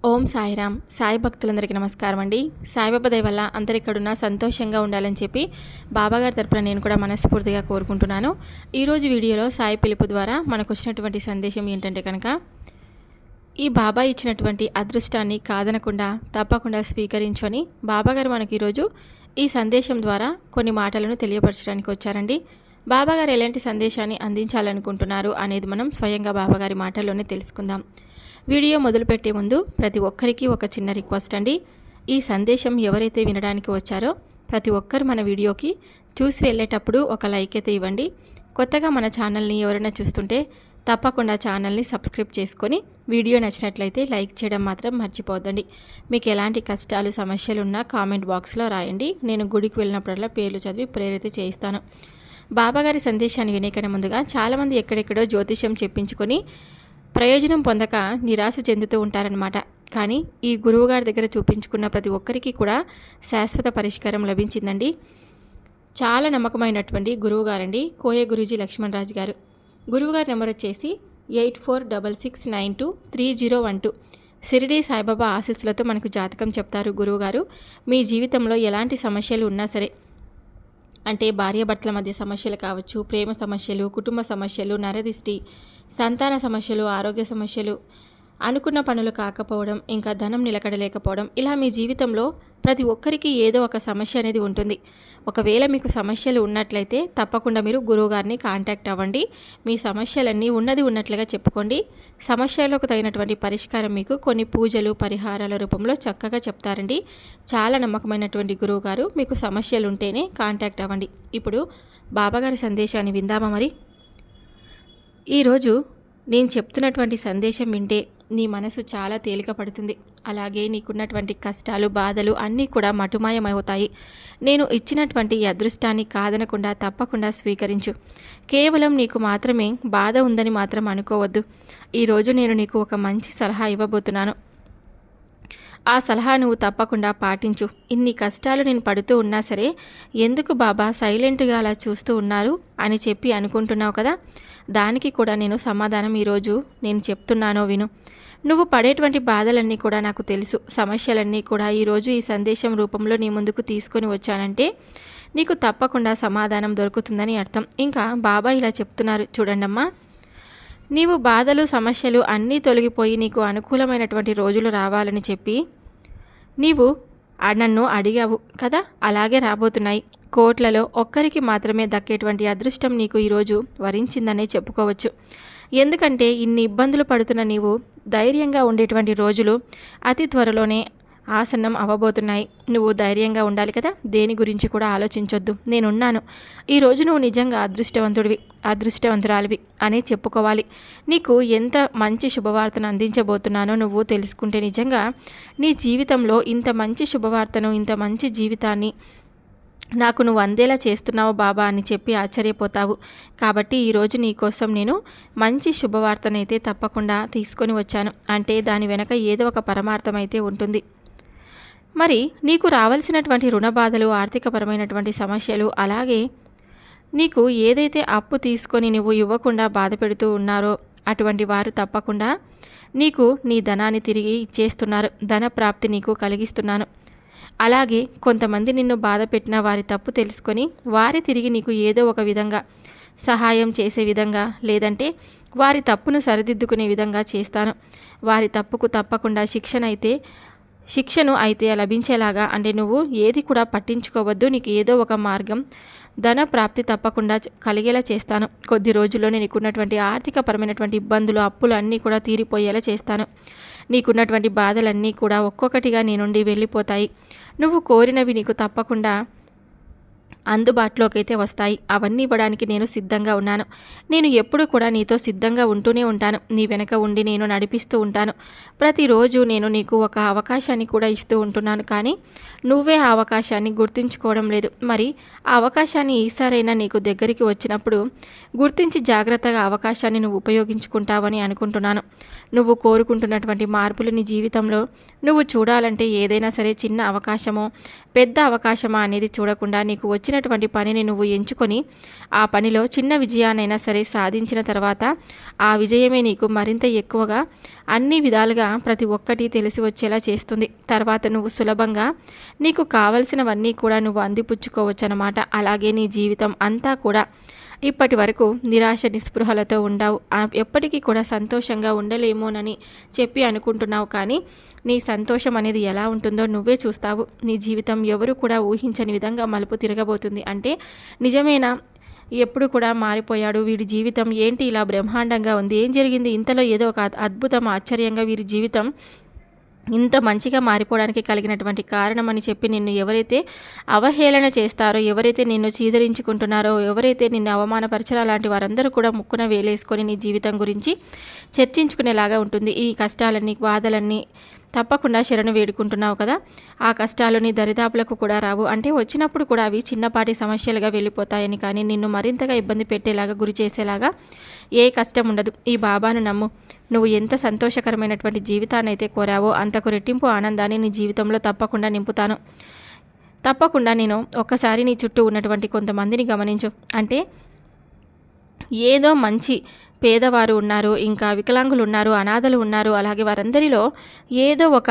ఓం సాయిరామ్. సాయి భక్తులందరికీ నమస్కారం అండి. సాయిబాబా దయ వల్ల అందరు ఇక్కడున్న సంతోషంగా ఉండాలని చెప్పి బాబాగారి తరపున నేను కూడా మనస్ఫూర్తిగా కోరుకుంటున్నాను. ఈరోజు వీడియోలో సాయి పిలుపు ద్వారా మనకు వచ్చినటువంటి సందేశం ఏంటంటే కనుక, ఈ బాబా ఇచ్చినటువంటి అదృష్టాన్ని కాదనకుండా తప్పకుండా స్వీకరించని బాబాగారు మనకి ఈరోజు ఈ సందేశం ద్వారా కొన్ని మాటలను తెలియపరచడానికి వచ్చారండి. బాబాగారు ఎలాంటి సందేశాన్ని అందించాలనుకుంటున్నారు అనేది మనం స్వయంగా బాబాగారి మాటల్లోనే తెలుసుకుందాం. వీడియో మొదలుపెట్టే ముందు ప్రతి ఒక్కరికి ఒక చిన్న రిక్వెస్ట్ అండి. ఈ సందేశం ఎవరైతే వినడానికి వచ్చారో ప్రతి ఒక్కరు మన వీడియోకి చూసి వెళ్ళేటప్పుడు ఒక లైక్ అయితే ఇవ్వండి. కొత్తగా మన ఛానల్ని ఎవరైనా చూస్తుంటే తప్పకుండా ఛానల్ని సబ్స్క్రైబ్ చేసుకొని వీడియో నచ్చినట్లయితే లైక్ చేయడం మాత్రం మర్చిపోద్దండి. మీకు ఎలాంటి కష్టాలు సమస్యలు ఉన్నా కామెంట్ బాక్స్లో రాయండి. నేను గుడికి వెళ్ళినప్పుడల్లా పేర్లు చదివి ప్రేరిత చేయిస్తాను. బాబాగారి సందేశాన్ని వినేకన్నా ముందుగా చాలామంది ఎక్కడెక్కడో జ్యోతిష్యం చెప్పించుకొని ప్రయోజనం పొందక నిరాశ చెందుతూ ఉంటారనమాట. కానీ ఈ గురువుగారి దగ్గర చూపించుకున్న ప్రతి ఒక్కరికి కూడా శాశ్వత పరిష్కారం లభించిందండి. చాలా నమ్మకమైనటువంటి గురువుగారండి కోయ గురూజీ లక్ష్మణ్ రాజు గారు. గురువుగారి నెంబర్ వచ్చేసి 8466923012. షిరిడీ సాయిబాబా ఆశీస్సులతో మనకు జాతకం చెప్తారు గురువుగారు. మీ జీవితంలో ఎలాంటి సమస్యలు ఉన్నా సరే, అంటే భార్యాభర్తల మధ్య సమస్యలు కావచ్చు, ప్రేమ సమస్యలు, కుటుంబ సమస్యలు, నరదిష్టి, సంతాన సమస్యలు, ఆరోగ్య సమస్యలు, అనుకున్న పనులు కాకపోవడం, ఇంకా ధనం నిలకడలేకపోవడం, ఇలా మీ జీవితంలో ప్రతి ఒక్కరికి ఏదో ఒక సమస్య అనేది ఉంటుంది. ఒకవేళ మీకు సమస్యలు ఉన్నట్లయితే తప్పకుండా మీరు గురువుగారిని కాంటాక్ట్ అవ్వండి. మీ సమస్యలన్నీ ఉన్నది ఉన్నట్లుగా చెప్పుకోండి. సమస్యలకు తగినటువంటి పరిష్కారం మీకు కొన్ని పూజలు పరిహారాల రూపంలో చక్కగా చెప్తారండి. చాలా నమ్మకమైనటువంటి గురువుగారు. మీకు సమస్యలు ఉంటేనే కాంటాక్ట్ అవ్వండి. ఇప్పుడు బాబాగారి సందేశాన్ని విందామా మరి. ఈరోజు నేను చెప్తున్నటువంటి సందేశం వింటే నీ మనసు చాలా తేలిక పడుతుంది. అలాగే నీకున్నటువంటి కష్టాలు బాధలు అన్నీ కూడా మటుమాయమవుతాయి. నేను ఇచ్చినటువంటి ఈ అదృష్టాన్ని కాదనకుండా తప్పకుండా స్వీకరించు. కేవలం నీకు మాత్రమే బాధ ఉందని మాత్రం అనుకోవద్దు. ఈరోజు నేను నీకు ఒక మంచి సలహా ఇవ్వబోతున్నాను. ఆ సలహా నువ్వు తప్పకుండా పాటించు. ఇన్ని కష్టాలు నేను పడుతూ ఉన్నా సరే ఎందుకు బాబా సైలెంట్గా అలా చూస్తూ ఉన్నారు అని చెప్పి అనుకుంటున్నావు కదా, దానికి కూడా నేను సమాధానం ఈరోజు నేను చెప్తున్నానో విను. నువ్వు పడేటువంటి బాధలన్నీ కూడా నాకు తెలుసు. సమస్యలన్నీ కూడా ఈరోజు ఈ సందేశం రూపంలో నీ ముందుకు తీసుకొని వచ్చానంటే నీకు తప్పకుండా సమాధానం దొరుకుతుందని అర్థం. ఇంకా బాబా ఇలా చెప్తున్నారు, చూడండమ్మా, నీవు బాధలు సమస్యలు అన్నీ తొలగిపోయి నీకు అనుకూలమైనటువంటి రోజులు రావాలని చెప్పి నీవు నన్ను అడిగావు కదా, అలాగే రాబోతున్నాయి. కోట్లలో ఒక్కరికి మాత్రమే దక్కేటువంటి అదృష్టం నీకు ఈరోజు వరించిందనే చెప్పుకోవచ్చు. ఎందుకంటే ఇన్ని ఇబ్బందులు పడుతున్న నీవు ధైర్యంగా ఉండేటువంటి రోజులు అతి త్వరలోనే ఆసన్నం అవ్వబోతున్నాయి. నువ్వు ధైర్యంగా ఉండాలి కదా, దేని గురించి కూడా ఆలోచించొద్దు. నేనున్నాను. ఈరోజు నువ్వు నిజంగా అదృష్టవంతుడివి, అదృష్టవంతురాలివి అనే చెప్పుకోవాలి. నీకు ఎంత మంచి శుభవార్తను అందించబోతున్నానో నువ్వు తెలుసుకుంటే నిజంగా నీ జీవితంలో ఇంత మంచి శుభవార్తను, ఇంత మంచి జీవితాన్ని నాకు నువ్వు అందేలా చేస్తున్నావు బాబా అని చెప్పి ఆశ్చర్యపోతావు. కాబట్టి ఈరోజు నీకోసం నేను మంచి శుభవార్తనైతే తప్పకుండా తీసుకొని వచ్చాను. అంటే దాని వెనక ఏదో ఒక పరమార్థం అయితే ఉంటుంది. మరి నీకు రావాల్సినటువంటి రుణ బాధలు, ఆర్థికపరమైనటువంటి సమస్యలు, అలాగే నీకు ఏదైతే అప్పు తీసుకొని నువ్వు ఇవ్వకుండా బాధ పెడుతూ ఉన్నారో అటువంటి వారు తప్పకుండా నీకు నీ ధనాన్ని తిరిగి ఇచ్చేస్తున్నారు. ధన ప్రాప్తి నీకు కలిగిస్తున్నాను. అలాగే కొంతమంది నిన్ను బాధ పెట్టిన వారి తప్పు తెలుసుకొని వారి తిరిగి నీకు ఏదో ఒక విధంగా సహాయం చేసే విధంగా, లేదంటే వారి తప్పును సరిదిద్దుకునే విధంగా చేస్తాను. వారి తప్పుకు తప్పకుండా శిక్షను అయితే లభించేలాగా, అంటే నువ్వు ఏది కూడా పట్టించుకోవద్దు. నీకు ఏదో ఒక మార్గం ధన ప్రాప్తి తప్పకుండా కలిగేలా చేస్తాను. కొద్ది రోజుల్లోనే నీకున్నటువంటి ఆర్థికపరమైనటువంటి ఇబ్బందులు, అప్పులు అన్నీ కూడా తీరిపోయేలా చేస్తాను. నీకున్నటువంటి బాధలన్నీ కూడా ఒక్కొక్కటిగా నీ నుండి వెళ్ళిపోతాయి. నువ్వు కోరినవి నీకు తప్పకుండా అందుబాటులోకి అయితే వస్తాయి. అవన్నీ ఇవ్వడానికి నేను సిద్ధంగా ఉన్నాను. నేను ఎప్పుడు కూడా నీతో సిద్ధంగా ఉంటూనే ఉంటాను. నీ వెనక ఉండి నేను నడిపిస్తూ ఉంటాను. ప్రతిరోజు నేను నీకు ఒక అవకాశాన్ని కూడా ఇస్తూ ఉంటున్నాను. కానీ నువ్వే ఆ అవకాశాన్ని గుర్తించుకోవడం లేదు. మరి ఆ అవకాశాన్ని ఈసారైనా నీకు దగ్గరికి వచ్చినప్పుడు గుర్తించి జాగ్రత్తగా అవకాశాన్ని నువ్వు ఉపయోగించుకుంటావని అనుకుంటున్నాను. నువ్వు కోరుకుంటున్నటువంటి మార్పులు నీ జీవితంలో నువ్వు చూడాలంటే ఏదైనా సరే చిన్న అవకాశమో పెద్ద అవకాశమా అనేది చూడకుండా నీకు వచ్చిన నచ్చినటువంటి పనిని నువ్వు ఎంచుకొని ఆ పనిలో చిన్న విజయాన్నైనా సరే సాధించిన తర్వాత ఆ విజయమే నీకు మరింత ఎక్కువగా అన్ని విధాలుగా ప్రతి ఒక్కటి తెలిసి వచ్చేలా చేస్తుంది. తర్వాత నువ్వు సులభంగా నీకు కావలసినవన్నీ కూడా నువ్వు అందిపుచ్చుకోవచ్చు అన్నమాట. అలాగే నీ జీవితం అంతా కూడా ఇప్పటి వరకు నిరాశ నిస్పృహలతో ఉండవు, ఎప్పటికీ కూడా సంతోషంగా ఉండలేమోనని చెప్పి అనుకుంటున్నావు. కానీ నీ సంతోషం అనేది ఎలా ఉంటుందో నువ్వే చూస్తావు. నీ జీవితం ఎవరు కూడా ఊహించని విధంగా మలుపు తిరగబోతుంది. అంటే నిజమేనా, ఎప్పుడు కూడా మారిపోయాడు వీడి జీవితం, ఏంటి ఇలా బ్రహ్మాండంగా ఉంది, ఏం జరిగింది, ఇంతలో ఏదో ఒక అద్భుతం ఆశ్చర్యంగా వీరి జీవితం ఇంత మంచిగా మారిపోవడానికి కలిగినటువంటి కారణం అని చెప్పి నిన్ను ఎవరైతే అవహేళన చేస్తారో, ఎవరైతే నిన్ను చీదరించుకుంటున్నారో, ఎవరైతే నిన్ను అవమానపరచారో అలాంటి వారందరూ కూడా ముక్కున వేలేసుకొని నీ జీవితం గురించి చర్చించుకునేలాగా ఉంటుంది. ఈ కష్టాలన్నీ బాధలన్నీ తప్పకుండా శరణు వేడుకుంటున్నావు కదా, ఆ కష్టాలు నీ దరిదాపులకు కూడా రావు. అంటే వచ్చినప్పుడు కూడా అవి చిన్నపాటి సమస్యలుగా వెళ్ళిపోతాయని, కానీ నిన్ను మరింతగా ఇబ్బంది పెట్టేలాగా గురి చేసేలాగా ఏ కష్టం ఉండదు. ఈ బాబాను నమ్ము. నువ్వు ఎంత సంతోషకరమైనటువంటి జీవితాన్ని అయితే కోరావో అంతకు రెట్టింపు ఆనందాన్ని నీ జీవితంలో తప్పకుండా నింపుతాను. తప్పకుండా నేను ఒక్కసారి నీ చుట్టూ ఉన్నటువంటి కొంతమందిని గమనించు. అంటే ఏదో మంచి పేదవారు ఉన్నారు, ఇంకా వికలాంగులు ఉన్నారు, అనాథలు ఉన్నారు. అలాగే వారందరిలో ఏదో ఒక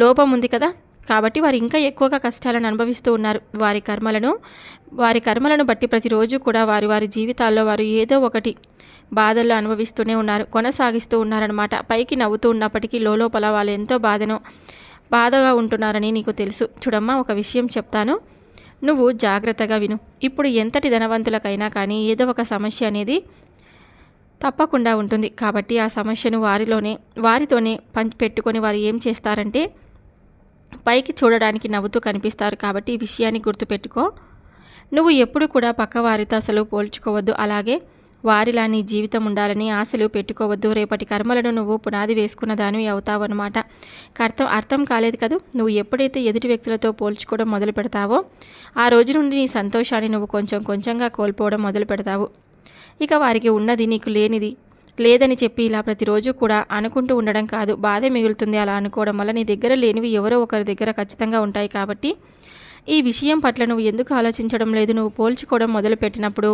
లోపం ఉంది కదా, కాబట్టి వారు ఇంకా ఎక్కువగా కష్టాలను అనుభవిస్తూ ఉన్నారు. వారి కర్మలను బట్టి ప్రతిరోజు కూడా వారి జీవితాల్లో వారు ఏదో ఒకటి బాధల్లో అనుభవిస్తూనే ఉన్నారు, కొనసాగిస్తూ ఉన్నారనమాట. పైకి నవ్వుతూ ఉన్నప్పటికీ లోపల వాళ్ళు ఎంతో బాధగా ఉంటున్నారని నీకు తెలుసు. చూడమ్మా, ఒక విషయం చెప్తాను, నువ్వు జాగ్రత్తగా విను. ఇప్పుడు ఎంతటి ధనవంతులకైనా కానీ ఏదో ఒక సమస్య అనేది తప్పకుండా ఉంటుంది. కాబట్టి ఆ సమస్యను వారితోనే పెట్టుకొని వారు ఏం చేస్తారంటే పైకి చూడడానికి నవ్వుతూ కనిపిస్తారు. కాబట్టి ఈ విషయాన్ని గుర్తుపెట్టుకో. నువ్వు ఎప్పుడు కూడా పక్క వారితో అసలు పోల్చుకోవద్దు. అలాగే వారిలా నీ జీవితం ఉండాలని ఆశలు పెట్టుకోవద్దు. రేపటి కర్మలను నువ్వు పునాది వేసుకున్న దానివి అవుతావు అనమాట. అర్థం కాలేదు కదూ. నువ్వు ఎప్పుడైతే ఎదుటి వ్యక్తులతో పోల్చుకోవడం మొదలు పెడతావో ఆ రోజు నుండి నీ సంతోషాన్ని నువ్వు కొంచెంగా కోల్పోవడం మొదలు పెడతావు. ఇక వారికి ఉన్నది నీకు లేదని చెప్పి ఇలా ప్రతిరోజు కూడా అనుకుంటూ ఉండడం కాదు, బాధే మిగులుతుంది. అలా అనుకోవడం వల్ల నీ దగ్గర లేనివి ఎవరో ఒకరి దగ్గర ఖచ్చితంగా ఉంటాయి. కాబట్టి ఈ విషయం పట్ల నువ్వు ఎందుకు ఆలోచించడం లేదు? నువ్వు పోల్చుకోవడం మొదలుపెట్టినప్పుడు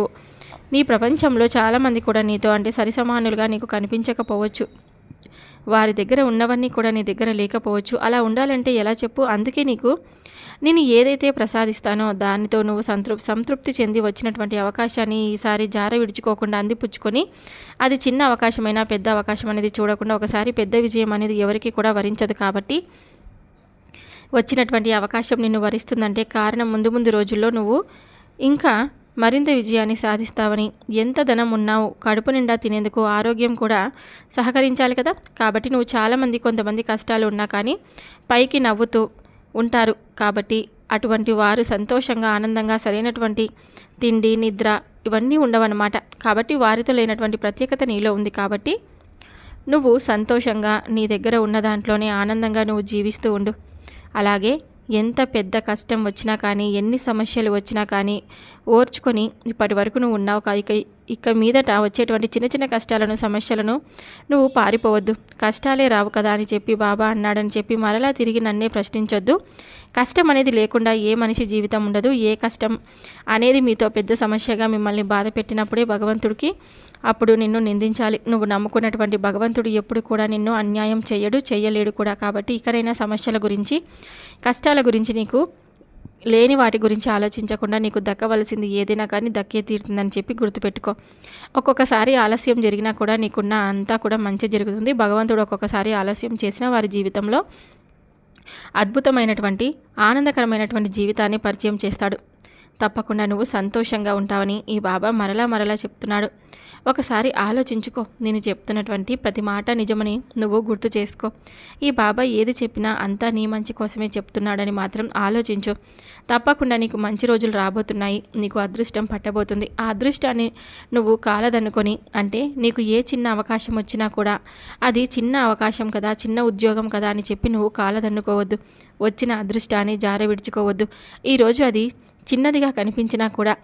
నీ ప్రపంచంలో చాలామంది కూడా నీతో అంటే సరిసమానులుగా నీకు కనిపించకపోవచ్చు. వారి దగ్గర ఉన్నవన్నీ కూడా నీ దగ్గర లేకపోవచ్చు. అలా ఉండాలంటే ఎలా చెప్పు? అందుకే నేను ఏదైతే ప్రసాదిస్తానో దానితో నువ్వు సంతృప్తి చెంది వచ్చినటువంటి అవకాశాన్ని ఈసారి జార విడుచుకోకుండా అందిపుచ్చుకొని, అది చిన్న అవకాశమైనా పెద్ద అవకాశం అనేది చూడకుండా, ఒకసారి పెద్ద విజయం అనేది ఎవరికి కూడా వరించదు. కాబట్టి వచ్చినటువంటి అవకాశం నిన్ను వరిస్తుందంటే కారణం ముందు రోజుల్లో నువ్వు ఇంకా మరింత విజయాన్ని సాధిస్తావని. ఎంత ధనం ఉన్నావు, కడుపు నిండా తినేందుకు ఆరోగ్యం కూడా సహకరించాలి కదా. కాబట్టి నువ్వు కొంతమంది కష్టాలు ఉన్నా కానీ పైకి నవ్వుతూ ఉంటారు. కాబట్టి అటువంటి వారు సంతోషంగా ఆనందంగా సరైనటువంటి తిండి నిద్ర ఇవన్నీ ఉండవన్నమాట. కాబట్టి వారితో లేనటువంటి ప్రత్యేకత నీలో ఉంది. కాబట్టి నువ్వు సంతోషంగా నీ దగ్గర ఉన్న దాంట్లోనే ఆనందంగా నువ్వు జీవిస్తూ ఉండు. అలాగే ఎంత పెద్ద కష్టం వచ్చినా కానీ, ఎన్ని సమస్యలు వచ్చినా కానీ ఓర్చుకొని ఇప్పటి వరకు నువ్వు ఉన్నావు. ఇక మీదట వచ్చేటువంటి చిన్న కష్టాలను సమస్యలను నువ్వు పారిపోవద్దు. కష్టాలే రావు కదా అని చెప్పి బాబా అన్నాడని చెప్పి మరలా తిరిగి నన్నే ప్రశ్నించొద్దు. కష్టం అనేది లేకుండా ఏ మనిషి జీవితం ఉండదు. ఏ కష్టం అనేది మీతో పెద్ద సమస్యగా మిమ్మల్ని బాధ పెట్టినప్పుడే భగవంతుడికి అప్పుడు నిన్ను నిందించాలి. నువ్వు నమ్ముకున్నటువంటి భగవంతుడు ఎప్పుడు కూడా నిన్ను అన్యాయం చేయలేడు కూడా. కాబట్టి ఇకనైనా సమస్యల గురించి, కష్టాల గురించి, నీకు లేని వాటి గురించి ఆలోచించకుండా నీకు దక్కవలసింది ఏదైనా కానీ దక్కే తీరుతుందని చెప్పి గుర్తుపెట్టుకో. ఒక్కొక్కసారి ఆలస్యం జరిగినా కూడా నీకున్న అంతా కూడా మంచి జరుగుతుంది. భగవంతుడు ఒక్కొక్కసారి ఆలస్యం చేసిన వారి జీవితంలో అద్భుతమైనటువంటి ఆనందకరమైనటువంటి జీవితాన్ని పరిచయం చేస్తాడు. తప్పకుండా నువ్వు సంతోషంగా ఉంటావని ఈ బాబా మరలా చెప్తున్నాడు. ఒకసారి ఆలోచించుకో. నేను చెప్తున్నటువంటి ప్రతి మాట నిజమని నువ్వు గుర్తు చేసుకో. ఈ బాబా ఏది చెప్పినా అంతా నీ మంచి కోసమే చెప్తున్నాడని మాత్రం ఆలోచించు. తప్పకుండా నీకు మంచి రోజులు రాబోతున్నాయి. నీకు అదృష్టం పట్టబోతుంది. ఆ అదృష్టాన్ని నువ్వు కాలదనుకొని, అంటే నీకు ఏ చిన్న అవకాశం వచ్చినా కూడా అది చిన్న అవకాశం కదా, చిన్న ఉద్యోగం కదా అని చెప్పి నువ్వు కాలదన్నుకోవద్దు. వచ్చిన అదృష్టాన్ని జార విడుచుకోవద్దు. ఈరోజు అది చిన్నదిగా కనిపించినా కూడా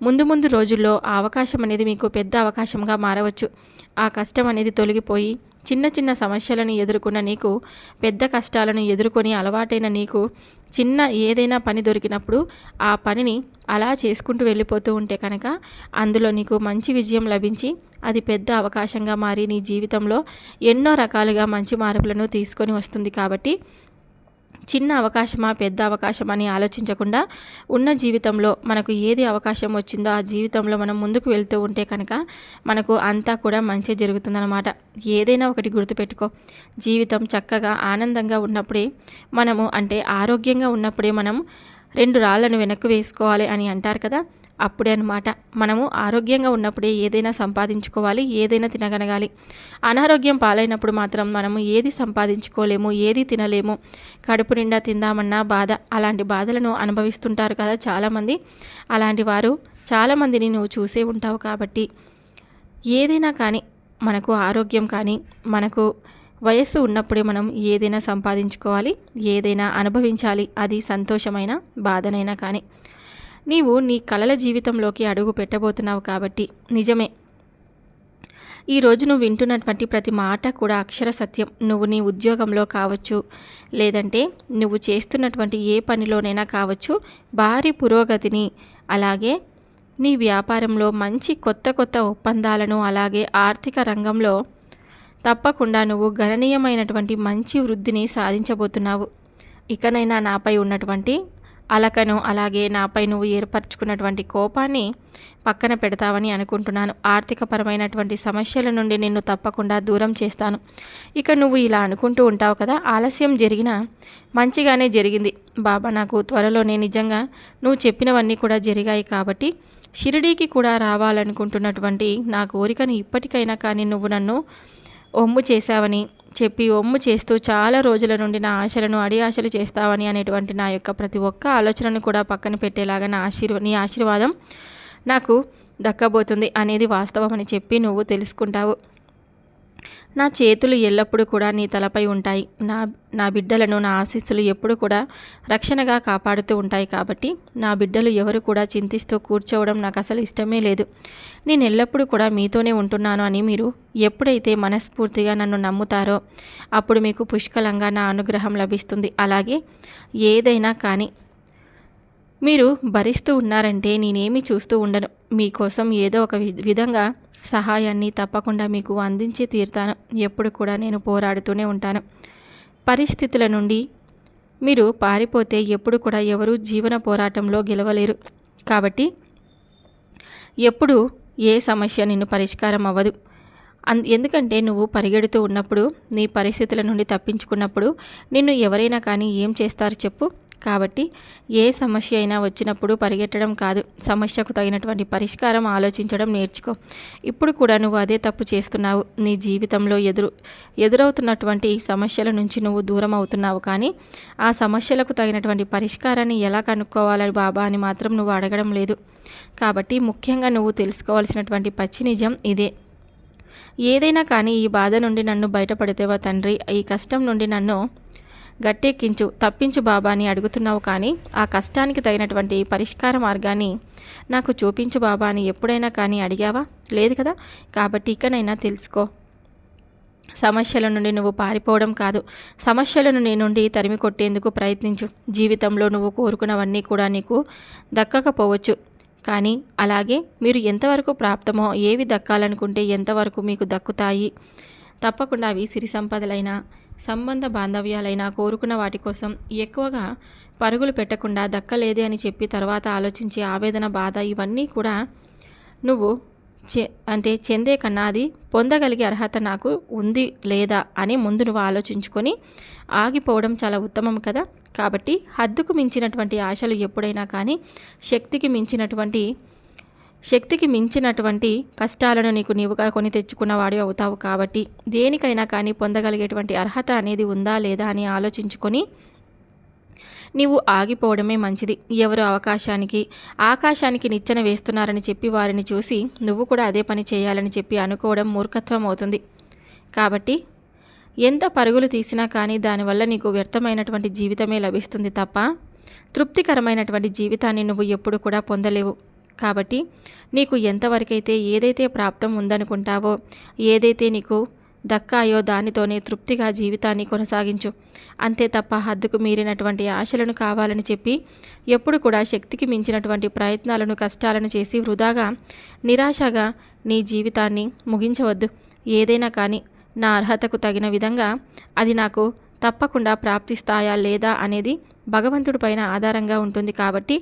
ముందు రోజుల్లో ఆ అవకాశం అనేది మీకు పెద్ద అవకాశంగా మారవచ్చు. ఆ కష్టం అనేది తొలగిపోయి చిన్న చిన్న సమస్యలను ఎదుర్కొన్న నీకు, పెద్ద కష్టాలను ఎదుర్కొని అలవాటైన నీకు చిన్న ఏదైనా పని దొరికినప్పుడు ఆ పనిని అలా చేసుకుంటూ వెళ్ళిపోతూ ఉంటే కనుక అందులో నీకు మంచి విజయం లభించి అది పెద్ద అవకాశంగా మారి నీ జీవితంలో ఎన్నో రకాలుగా మంచి మార్పులను తీసుకొని వస్తుంది. కాబట్టి చిన్న అవకాశమా పెద్ద అవకాశమా అని ఆలోచించకుండా ఉన్న జీవితంలో మనకు ఏది అవకాశం వచ్చిందో ఆ జీవితంలో మనం ముందుకు వెళ్తూ ఉంటే కనుక మనకు అంతా కూడా మంచి జరుగుతుందన్నమాట. ఏదైనా ఒకటి గుర్తుపెట్టుకో, జీవితం చక్కగా ఆనందంగా ఉన్నప్పుడే మనము ఆరోగ్యంగా ఉన్నప్పుడే మనం 2 రాళ్లను వెనక్కు వేసుకోవాలి అని అంటారు కదా, అప్పుడే అనమాట. మనము ఆరోగ్యంగా ఉన్నప్పుడే ఏదైనా సంపాదించుకోవాలి, ఏదైనా తినగలగాలి. అనారోగ్యం పాలైనప్పుడు మాత్రం మనము ఏది సంపాదించుకోలేము, ఏది తినలేము. కడుపు నిండా తిందామన్నా బాధ. అలాంటి బాధలను అనుభవిస్తుంటారు కదా చాలామంది. అలాంటి వారు చాలామందిని నువ్వు చూసే ఉంటావు. కాబట్టి ఏదైనా కానీ మనకు ఆరోగ్యం కానీ మనకు వయస్సు ఉన్నప్పుడే మనం ఏదైనా సంపాదించుకోవాలి, ఏదైనా అనుభవించాలి. అది సంతోషమైన బాధనైనా కానీ. నీవు నీ కలల జీవితంలోకి అడుగు పెట్టబోతున్నావు కాబట్టి నిజమే, ఈరోజు నువ్వు వింటున్నటువంటి ప్రతి మాట కూడా అక్షర సత్యం. నువ్వు నీ ఉద్యోగంలో కావచ్చు, లేదంటే నువ్వు చేస్తున్నటువంటి ఏ పనిలోనైనా కావచ్చు, భారీ పురోగతిని, అలాగే నీ వ్యాపారంలో మంచి కొత్త కొత్త ఒప్పందాలను, అలాగే ఆర్థిక రంగంలో తప్పకుండా నువ్వు గణనీయమైనటువంటి మంచి వృద్ధిని సాధించబోతున్నావు. ఇకనైనా నాపై ఉన్నటువంటి అలకను, అలాగే నాపై నువ్వు ఏర్పరచుకున్నటువంటి కోపాన్ని పక్కన పెడతావని అనుకుంటున్నాను. ఆర్థికపరమైనటువంటి సమస్యల నుండి నిన్ను తప్పకుండా దూరం చేస్తాను. ఇక నువ్వు ఇలా అనుకుంటూ ఉంటావు కదా, ఆలస్యం జరిగినా మంచిగానే జరిగింది బాబా, నాకు త్వరలోనే నిజంగా నువ్వు చెప్పినవన్నీ కూడా జరిగాయి. కాబట్టి షిరిడీకి కూడా రావాలనుకుంటున్నటువంటి నా కోరికను ఇప్పటికైనా కానీ నువ్వు నన్ను ఒమ్ము చేశావని చెప్పి, ఒమ్ము చేస్తూ చాలా రోజుల నుండి నా ఆశలను అడియాశలు చేస్తావని అనేటువంటి నా యొక్క ప్రతి ఒక్క ఆలోచనను కూడా పక్కన పెట్టేలాగా నీ ఆశీర్వాదం నాకు దక్కబోతుంది అనేది వాస్తవం అని చెప్పి నువ్వు తెలుసుకుంటావు. నా చేతులు ఎల్లప్పుడూ కూడా నీ తలపై ఉంటాయి. నా బిడ్డలను నా ఆశీస్సులు ఎప్పుడు కూడా రక్షణగా కాపాడుతూ ఉంటాయి. కాబట్టి నా బిడ్డలు ఎవరు కూడా చింతిస్తూ కూర్చోవడం నాకు అసలు ఇష్టమే లేదు. నేను ఎల్లప్పుడూ కూడా మీతోనే ఉంటున్నాను అని మీరు ఎప్పుడైతే మనస్ఫూర్తిగా నన్ను నమ్ముతారో అప్పుడు మీకు పుష్కలంగా నా అనుగ్రహం లభిస్తుంది. అలాగే ఏదైనా కానీ మీరు భరిస్తూ ఉన్నారంటే నేనేమి చూస్తూ ఉండను. మీకోసం ఏదో ఒక విధంగా సహాయాన్ని తప్పకుండా మీకు అందించి తీరుతాను. ఎప్పుడు కూడా నేను పోరాడుతూనే ఉంటాను. పరిస్థితుల నుండి మీరు పారిపోతే ఎప్పుడు కూడా ఎవరు జీవన పోరాటంలో గెలవలేరు. కాబట్టి ఎప్పుడు ఏ సమస్య నిన్ను పరిష్కారం అవ్వదు. ఎందుకంటే నువ్వు పరిగెడుతూ ఉన్నప్పుడు, నీ పరిస్థితుల నుండి తప్పించుకున్నప్పుడు నిన్ను ఎవరైనా కానీ ఏం చేస్తారు చెప్పు. కాబట్టి ఏ సమస్య అయినా వచ్చినప్పుడు పరిగెట్టడం కాదు, సమస్యకు తగినటువంటి పరిష్కారం ఆలోచించడం నేర్చుకో. ఇప్పుడు కూడా నువ్వు అదే తప్పు చేస్తున్నావు. నీ జీవితంలో ఎదురవుతున్నటువంటి సమస్యల నుంచి నువ్వు దూరం అవుతున్నావు. కానీ ఆ సమస్యలకు తగినటువంటి పరిష్కారాన్ని ఎలా కనుక్కోవాలి బాబా అని మాత్రం నువ్వు అడగడం లేదు. కాబట్టి ముఖ్యంగా నువ్వు తెలుసుకోవాల్సినటువంటి పచ్చి నిజం ఇదే. ఏదైనా కానీ ఈ బాధ నుండి నన్ను బయటపడితేవా తండ్రి, ఈ కష్టం నుండి నన్ను గట్టెక్కించు, తప్పించు బాబా అని అడుగుతున్నావు. కానీ ఆ కష్టానికి తగినటువంటి పరిష్కార మార్గాన్ని నాకు చూపించు బాబా అని ఎప్పుడైనా కానీ అడిగావా? లేదు కదా. కాబట్టి ఇకనైనా తెలుసుకో, సమస్యల నుండి నువ్వు పారిపోవడం కాదు, సమస్యలను నీ నుండి తరిమి కొట్టేందుకు ప్రయత్నించు. జీవితంలో నువ్వు కోరుకున్నవన్నీ కూడా నీకు దక్కకపోవచ్చు. కానీ అలాగే మీరు ఎంతవరకు ప్రాప్తమో, ఏవి దక్కాలనుకుంటే ఎంతవరకు మీకు దక్కుతాయి, తప్పకుండా అవి సిరి సంపదలైన, సంబంధ బాంధవ్యాలైనా కోరుకున్న వాటి కోసం ఎక్కువగా పరుగులు పెట్టకుండా దక్కలేదే అని చెప్పి తర్వాత ఆలోచించే ఆవేదన, బాధ ఇవన్నీ కూడా నువ్వు చెందే కన్నా అది పొందగలిగే అర్హత నాకు ఉంది లేదా అని ముందు నువ్వు ఆలోచించుకొని ఆగిపోవడం చాలా ఉత్తమం కదా. కాబట్టి హద్దుకు మించినటువంటి ఆశలు ఎప్పుడైనా కానీ శక్తికి మించినటువంటి కష్టాలను నీవుగా కొని తెచ్చుకున్నవాడి అవుతావు. కాబట్టి దేనికైనా కానీ పొందగలిగేటువంటి అర్హత అనేది ఉందా లేదా అని ఆలోచించుకొని నీవు ఆగిపోవడమే మంచిది. ఎవరు ఆకాశానికి నిచ్చెన వేస్తున్నారని చెప్పి వారిని చూసి నువ్వు కూడా అదే పని చేయాలని చెప్పి అనుకోవడం మూర్ఖత్వం అవుతుంది. కాబట్టి ఎంత పరుగులు తీసినా కానీ దానివల్ల నీకు వ్యర్థమైనటువంటి జీవితమే లభిస్తుంది తప్ప తృప్తికరమైనటువంటి జీవితాన్ని నువ్వు ఎప్పుడు కూడా పొందలేవు. కాబట్టి నీకు ఎంతవరకైతే ఏదైతే ప్రాప్తం ఉందనుకుంటావో, ఏదైతే నీకు దక్కాయో దానితోనే తృప్తిగా జీవితాన్ని కొనసాగించు. అంతే తప్ప హద్దుకు మీరినటువంటి ఆశలను కావాలని చెప్పి ఎప్పుడు కూడా శక్తికి మించినటువంటి ప్రయత్నాలను, కష్టాలను చేసి వృధాగా, నిరాశగా నీ జీవితాన్ని ముగించవద్దు. ఏదైనా కానీ నా అర్హతకు తగిన విధంగా అది నాకు తప్పకుండా ప్రాప్తిస్తాయా లేదా అనేది భగవంతుడి పైన ఆధారంగా ఉంటుంది. కాబట్టి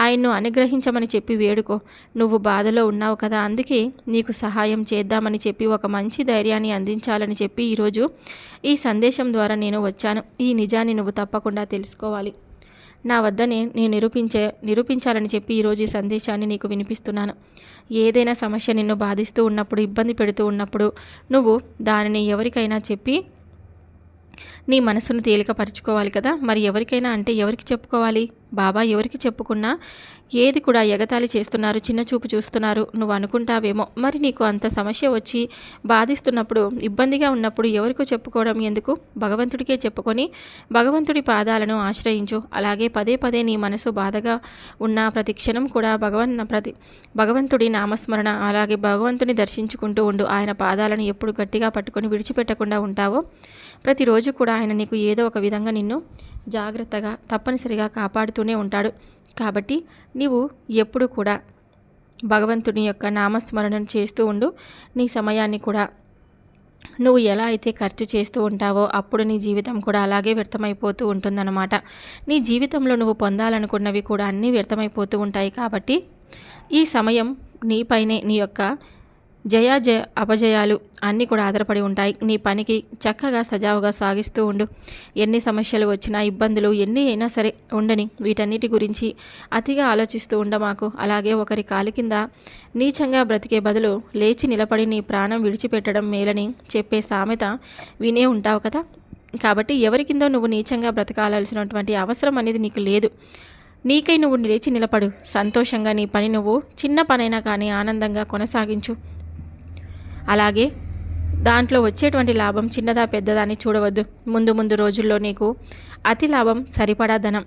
ఆయన్ను అనుగ్రహించమని చెప్పి వేడుకో. నువ్వు బాధలో ఉన్నావు కదా, అందుకే నీకు సహాయం చేద్దామని చెప్పి ఒక మంచి ధైర్యాన్ని అందించాలని చెప్పి ఈరోజు ఈ సందేశం ద్వారా నేను వచ్చాను. ఈ నిజాన్ని నువ్వు తప్పకుండా తెలుసుకోవాలి. నా వద్దనే నేను నిరూపించాలని చెప్పి ఈరోజు ఈ సందేశాన్ని నీకు వినిపిస్తున్నాను. ఏదైనా సమస్య నిన్ను బాధిస్తూ ఉన్నప్పుడు, ఇబ్బంది పెడుతూ ఉన్నప్పుడు నువ్వు దానిని ఎవరికైనా చెప్పి నీ మనసును తేలికపరుచుకోవాలి కదా. మరి ఎవరికైనా అంటే ఎవరికి చెప్పుకోవాలి? బాబా ఎవరికి చెప్పుకున్నా ఏది కూడా ఎగతాళి చేస్తున్నారు, చిన్న చూపు చూస్తున్నారు నువ్వు అనుకుంటావేమో. మరి నీకు అంత సమస్య వచ్చి బాధిస్తున్నప్పుడు, ఇబ్బందిగా ఉన్నప్పుడు ఎవరికో చెప్పుకోవడం ఎందుకు? భగవంతుడికే చెప్పుకొని భగవంతుడి పాదాలను ఆశ్రయించు. అలాగే పదే పదే నీ మనసు బాధగా ఉన్న ప్రతి క్షణం కూడా భగవంతుడి నామస్మరణ, అలాగే భగవంతుని దర్శించుకుంటూ ఉండు. ఆయన పాదాలను ఎప్పుడు గట్టిగా పట్టుకొని విడిచిపెట్టకుండా ఉంటావో ప్రతిరోజు కూడా ఆయన నీకు ఏదో ఒక విధంగా నిన్ను జాగ్రత్తగా తప్పనిసరిగా కాపాడుతూనే ఉంటాడు. కాబట్టి నీవు ఎప్పుడు కూడా భగవంతుని యొక్క నామస్మరణను చేస్తూ ఉండు. నీ సమయాన్ని కూడా నువ్వు ఎలా అయితే ఖర్చు చేస్తూ ఉంటావో అప్పుడు నీ జీవితం కూడా అలాగే వ్యర్థమైపోతూ ఉంటుందన్నమాట. నీ జీవితంలో నువ్వు పొందాలనుకున్నవి కూడా అన్నీ వ్యర్థమైపోతూ ఉంటాయి. కాబట్టి ఈ సమయం నీపైనే నీ యొక్క అపజయాలు అన్నీ కూడా ఆధారపడి ఉంటాయి. నీ పనికి చక్కగా సజావుగా సాగిస్తూ ఉండు. ఎన్ని సమస్యలు వచ్చినా, ఇబ్బందులు ఎన్ని అయినా సరే ఉండని, వీటన్నిటి గురించి అతిగా ఆలోచిస్తూ ఉండమాకు. అలాగే ఒకరి కాలి కింద నీచంగా బ్రతికే బదులు లేచి నిలబడి నీ ప్రాణం విడిచిపెట్టడం మేలని చెప్పే సామెత వినే ఉంటావు కదా. కాబట్టి ఎవరి కిందో నువ్వు నీచంగా బ్రతకాల్సినటువంటి అవసరం అనేది నీకు లేదు. నీకై నువ్వు లేచి నిలబడు. సంతోషంగా నీ పని నువ్వు చిన్న పనైనా కానీ ఆనందంగా కొనసాగించు. అలాగే దాంట్లో వచ్చేటువంటి లాభం చిన్నదా పెద్దదా అని చూడవద్దు. ముందు రోజుల్లో నీకు అతి లాభం సరిపడా ధనం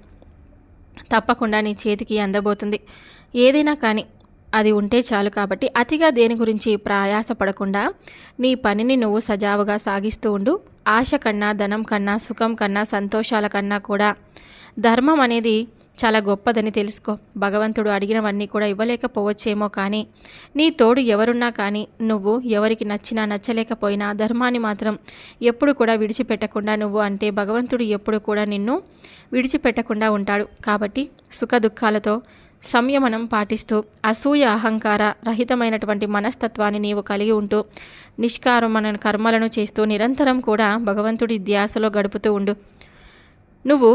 తప్పకుండా నీ చేతికి అందబోతుంది. ఏదైనా కానీ అది ఉంటే చాలు. కాబట్టి అతిగా దేని గురించి ప్రయాసపడకుండా నీ పనిని నువ్వు సజావుగా సాగిస్తూ ఉండు. ఆశ కన్నా, ధనం కన్నా, సుఖం కన్నా, సంతోషాల కన్నా కూడా ధర్మం అనేది చాలా గొప్పదని తెలుసుకో. భగవంతుడు అడిగినవన్నీ కూడా ఇవ్వలేకపోవచ్చేమో, కానీ నీ తోడు ఎవరున్నా కానీ నువ్వు ఎవరికి నచ్చినా నచ్చలేకపోయినా ధర్మాన్ని మాత్రం ఎప్పుడు కూడా విడిచిపెట్టకుండా నువ్వు అంటే భగవంతుడు ఎప్పుడు కూడా నిన్ను విడిచిపెట్టకుండా ఉంటాడు. కాబట్టి సుఖ దుఃఖాలతో సంయమనం పాటిస్తూ అసూయ అహంకార రహితమైనటువంటి మనస్తత్వాన్ని నీవు కలిగి ఉంటూ నిష్కారమైన కర్మలను చేస్తూ నిరంతరం కూడా భగవంతుడి ధ్యాసలో గడుపుతూ ఉండు. నువ్వు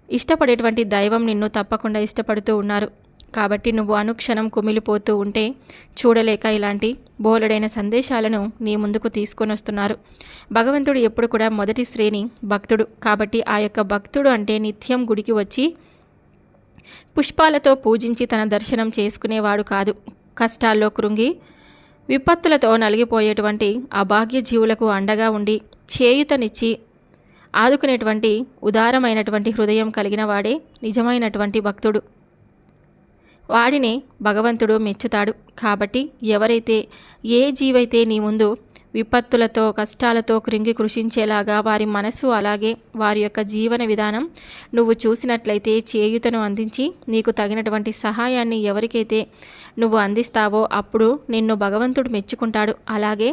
ఇష్టపడేటువంటి దైవం నిన్ను తప్పకుండా ఇష్టపడుతూ ఉన్నారు. కాబట్టి నువ్వు అనుక్షణం కుమిలిపోతూ ఉంటే చూడలేక ఇలాంటి బోలెడైన సందేశాలను నీ ముందుకు తీసుకొని వస్తున్నారు. భగవంతుడు ఎప్పుడు కూడా మొదటి శ్రేణి భక్తుడు. కాబట్టి ఆ యొక్క భక్తుడు అంటే నిత్యం గుడికి వచ్చి పుష్పాలతో పూజించి తన దర్శనం చేసుకునేవాడు కాదు. కష్టాల్లో కృంగి విపత్తులతో నలిగిపోయేటువంటి అభాగ్య జీవులకు అండగా ఉండి చేయుతనిచ్చి ఆదుకునేటువంటి ఉదారమైనటువంటి హృదయం కలిగిన వాడే నిజమైనటువంటి భక్తుడు. వాడినే భగవంతుడు మెచ్చుతాడు. కాబట్టి ఎవరైతే ఏ జీవైతే నీ ముందు విపత్తులతో కష్టాలతో కృంగి కృషించేలాగా వారి మనసు అలాగే వారి యొక్క జీవన విధానం నువ్వు చూసినట్లయితే చేయూతను అందించి నీకు తగినటువంటి సహాయాన్ని ఎవరికైతే నువ్వు అందిస్తావో అప్పుడు నిన్ను భగవంతుడు మెచ్చుకుంటాడు. అలాగే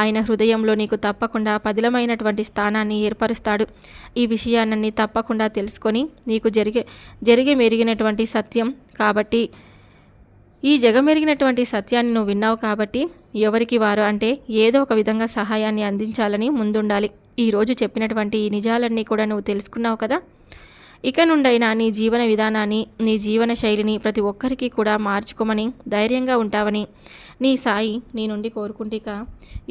ఆయన హృదయంలో నీకు తప్పకుండా పదిలమైనటువంటి స్థానాన్ని ఏర్పరుస్తాడు. ఈ విషయాన్ని తప్పకుండా తెలుసుకొని నీకు జరిగే మెరిగినటువంటి సత్యం కాబట్టి ఈ జగమెరిగినటువంటి సత్యాన్ని నువ్వు విన్నావు. కాబట్టి ఎవరికి వారు అంటే ఏదో ఒక విధంగా సహాయాన్ని అందించాలని ముందుండాలి. ఈరోజు చెప్పినటువంటి ఈ నిజాలన్నీ కూడా నువ్వు తెలుసుకున్నావు కదా. ఇక నుండైనా నీ జీవన విధానాన్ని, నీ జీవన శైలిని ప్రతి ఒక్కరికి కూడా మార్చుకోమని, ధైర్యంగా ఉంటావని నీ సాయి నీ నుండి కోరుకుంటేక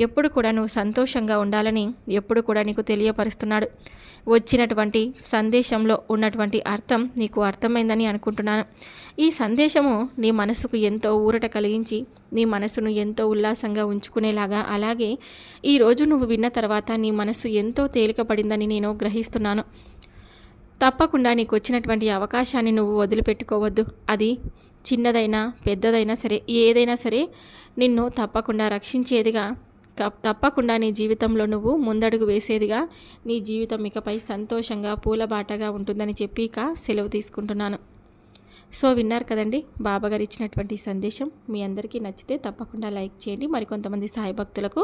ఎప్పుడు కూడా నువ్వు సంతోషంగా ఉండాలని ఎప్పుడు కూడా నీకు తెలియపరుస్తున్నాడు. వచ్చినటువంటి సందేశంలో ఉన్నటువంటి అర్థం నీకు అర్థమైందని అనుకుంటున్నాను. ఈ సందేశము నీ మనసుకు ఎంతో ఊరట కలిగించి నీ మనసును ఎంతో ఉల్లాసంగా ఉంచుకునేలాగా, అలాగే ఈరోజు నువ్వు విన్న తర్వాత నీ మనసు ఎంతో తేలికపడిందని నేను గ్రహిస్తున్నాను. తప్పకుండా నీకు వచ్చినటువంటి అవకాశాన్ని నువ్వు వదిలిపెట్టుకోవద్దు. అది చిన్నదైనా పెద్దదైనా సరే, ఏదైనా సరే నిన్ను తప్పకుండా రక్షించేదిగా తప్పకుండా నీ జీవితంలో నువ్వు ముందడుగు వేసేదిగా నీ జీవితం ఇకపై సంతోషంగా పూలబాటగా ఉంటుందని చెప్పి ఇక సెలవు తీసుకుంటున్నాను. సో విన్నారు కదండి బాబాగారు ఇచ్చినటువంటి సందేశం. మీ అందరికీ నచ్చితే తప్పకుండా లైక్ చేయండి, మరికొంతమంది సాయి భక్తులకు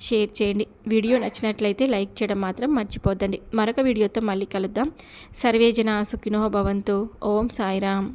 షేర్ చేయండి. వీడియో నచ్చినట్లయితే లైక్ చేయడం మాత్రం మర్చిపోద్దండి. మరొక వీడియోతో మళ్ళీ కలుద్దాం. సర్వేజన సుఖినో భవంతు. ఓం సాయిరామ్.